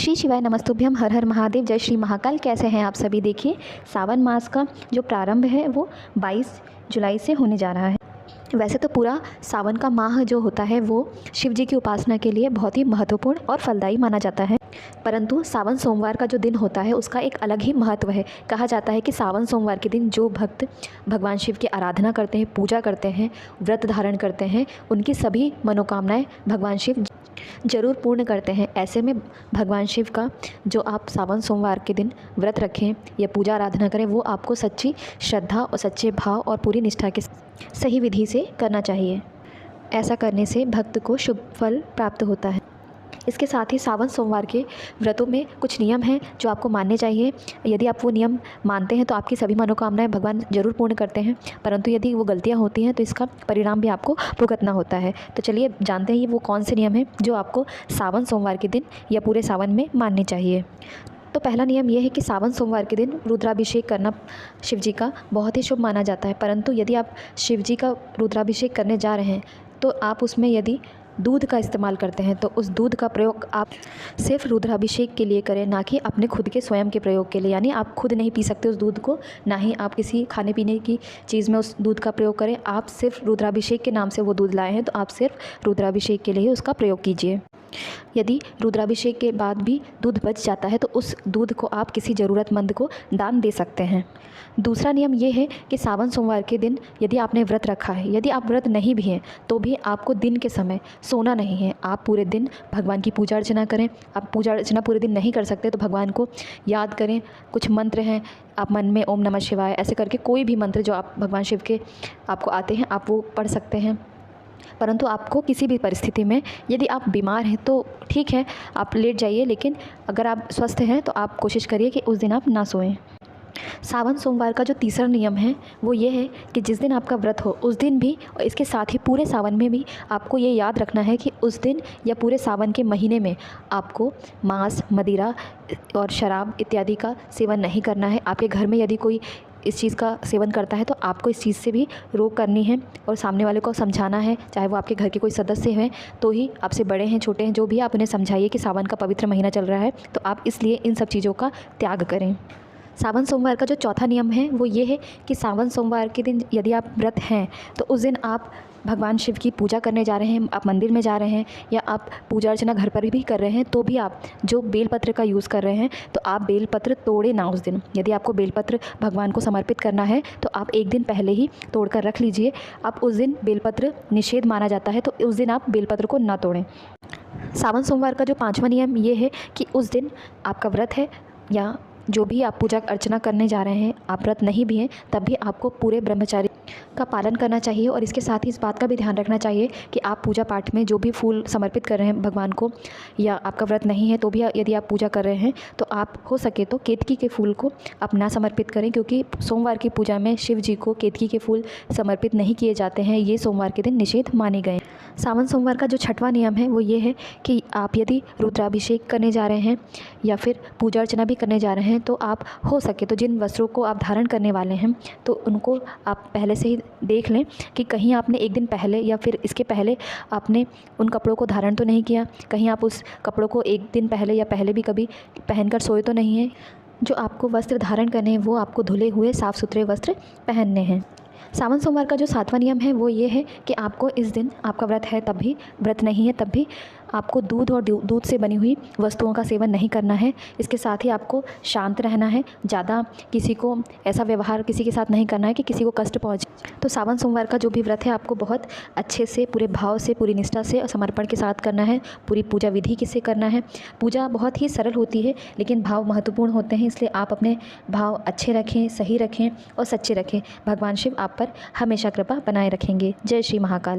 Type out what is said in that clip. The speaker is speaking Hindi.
श्री शिवाय नमस्तुभ्यम, हर हर महादेव, जय श्री महाकाल। कैसे हैं आप सभी। देखिए, सावन मास का जो प्रारंभ है वो 22 जुलाई से होने जा रहा है। वैसे तो पूरा सावन का माह जो होता है वो शिव जी की उपासना के लिए बहुत ही महत्वपूर्ण और फलदायी माना जाता है, परंतु सावन सोमवार का जो दिन होता है उसका एक अलग ही महत्व है। कहा जाता है कि सावन सोमवार के दिन जो भक्त भगवान शिव की आराधना करते हैं, पूजा करते हैं, व्रत धारण करते हैं, उनकी सभी मनोकामनाएं भगवान शिव जरूर पूर्ण करते हैं। ऐसे में भगवान शिव का जो आप सावन सोमवार के दिन व्रत रखें या पूजा आराधना करें, वो आपको सच्ची श्रद्धा और सच्चे भाव और पूरी निष्ठा के सही विधि से करना चाहिए। ऐसा करने से भक्त को शुभ फल प्राप्त होता है। इसके साथ ही सावन सोमवार के व्रतों में कुछ नियम हैं जो आपको मानने चाहिए। यदि आप वो नियम मानते हैं तो आपकी सभी मनोकामनाएं भगवान जरूर पूर्ण करते हैं, परंतु यदि वो गलतियां होती हैं तो इसका परिणाम भी आपको भुगतना होता है। तो चलिए जानते हैं ये वो कौन से नियम हैं जो आपको सावन सोमवार के दिन या पूरे सावन में मानने चाहिए। तो पहला नियम यह है कि सावन सोमवार के दिन रुद्राभिषेक करना शिव जी का बहुत ही शुभ माना जाता है। परंतु यदि आप शिव जी का रुद्राभिषेक करने जा रहे हैं तो आप उसमें यदि दूध का इस्तेमाल करते हैं तो उस दूध का प्रयोग आप सिर्फ रुद्राभिषेक के लिए करें, ना कि अपने खुद के स्वयं के प्रयोग के लिए। यानी आप खुद नहीं पी सकते उस दूध को, ना ही आप किसी खाने पीने की चीज़ में उस दूध का प्रयोग करें। आप सिर्फ रुद्राभिषेक के नाम से वो दूध लाए हैं तो आप सिर्फ रुद्राभिषेक के लिए उसका प्रयोग कीजिए। यदि रुद्राभिषेक के बाद भी दूध बच जाता है तो उस दूध को आप किसी ज़रूरतमंद को दान दे सकते हैं। दूसरा नियम ये है कि सावन सोमवार के दिन यदि आपने व्रत रखा है, यदि आप व्रत नहीं भी हैं तो भी आपको दिन के समय सोना नहीं है। आप पूरे दिन भगवान की पूजा अर्चना करें। आप पूजा अर्चना पूरे दिन नहीं कर सकते तो भगवान को याद करें। कुछ मंत्र हैं, आप मन में ओम नमः शिवाय ऐसे करके कोई भी मंत्र जो आप भगवान शिव के आपको आते हैं आप वो पढ़ सकते हैं। परंतु आपको किसी भी परिस्थिति में, यदि आप बीमार हैं तो ठीक है आप लेट जाइए, लेकिन अगर आप स्वस्थ हैं तो आप कोशिश करिए कि उस दिन आप ना सोएं। सावन सोमवार का जो तीसरा नियम है वो ये है कि जिस दिन आपका व्रत हो उस दिन भी और इसके साथ ही पूरे सावन में भी आपको ये याद रखना है कि उस दिन या पूरे सावन के महीने में आपको मांस, मदिरा और शराब इत्यादि का सेवन नहीं करना है। आपके घर में यदि कोई इस चीज़ का सेवन करता है तो आपको इस चीज़ से भी रोक करनी है और सामने वाले को समझाना है, चाहे वो आपके घर के कोई सदस्य हैं तो ही, आपसे बड़े हैं छोटे हैं जो भी, आप उन्हें समझाइए कि सावन का पवित्र महीना चल रहा है तो आप इसलिए इन सब चीज़ों का त्याग करें। सावन सोमवार का जो चौथा नियम है वो ये है कि सावन सोमवार के दिन यदि आप व्रत हैं तो उस दिन आप भगवान शिव की पूजा करने जा रहे हैं, आप मंदिर में जा रहे हैं या आप पूजा अर्चना घर पर भी कर रहे हैं, तो भी आप जो बेलपत्र का यूज़ कर रहे हैं तो आप बेलपत्र तोड़े ना उस दिन। यदि आपको बेलपत्र भगवान को समर्पित करना है तो आप एक दिन पहले ही तोड़ कर रख लीजिए। आप उस दिन बेलपत्र निषेध माना जाता है तो उस दिन आप बेलपत्र को ना तोड़ें। सावन सोमवार का जो पाँचवा नियम ये है कि उस दिन आपका व्रत है या जो भी आप पूजा अर्चना करने जा रहे हैं, आप व्रत नहीं भी हैं तब भी आपको पूरे ब्रह्मचार्य का पालन करना चाहिए। और इसके साथ ही इस बात का भी ध्यान रखना चाहिए कि आप पूजा पाठ में जो भी फूल समर्पित कर रहे हैं भगवान को, या आपका व्रत नहीं है तो भी यदि आप पूजा कर रहे हैं तो आप हो सके तो केतकी के फूल को आप ना समर्पित करें, क्योंकि सोमवार की पूजा में शिव जी को केतकी के फूल समर्पित नहीं किए जाते हैं। ये सोमवार के दिन निषेध माने गए। सावन सोमवार का जो छठवां नियम है वो ये है कि आप यदि रुद्राभिषेक करने जा रहे हैं या फिर पूजा अर्चना भी करने जा रहे हैं तो आप हो सके तो जिन वस्त्रों को आप धारण करने वाले हैं तो उनको आप पहले से ही देख लें कि कहीं आपने एक दिन पहले या फिर इसके पहले आपने उन कपड़ों को धारण तो नहीं किया, कहीं आप उस कपड़ों को एक दिन पहले या पहले भी कभी पहनकर सोए तो नहीं हैं। जो आपको वस्त्र धारण करने हैं वो आपको धुले हुए साफ़ सुथरे वस्त्र पहनने हैं। सावन सोमवार का जो सातवां नियम है वो ये है कि आपको इस दिन, आपका व्रत है तब भी, व्रत नहीं है तब भी आपको दूध और दूध से बनी हुई वस्तुओं का सेवन नहीं करना है। इसके साथ ही आपको शांत रहना है, ज़्यादा किसी को ऐसा व्यवहार किसी के साथ नहीं करना है कि किसी को कष्ट पहुँचे। तो सावन सोमवार का जो भी व्रत है आपको बहुत अच्छे से, पूरे भाव से, पूरी निष्ठा से और समर्पण के साथ करना है। पूरी पूजा विधि किससे करना है। पूजा बहुत ही सरल होती है लेकिन भाव महत्वपूर्ण होते हैं, इसलिए आप अपने भाव अच्छे रखें, सही रखें और सच्चे रखें। भगवान शिव आप पर हमेशा कृपा बनाए रखेंगे। जय श्री महाकाल।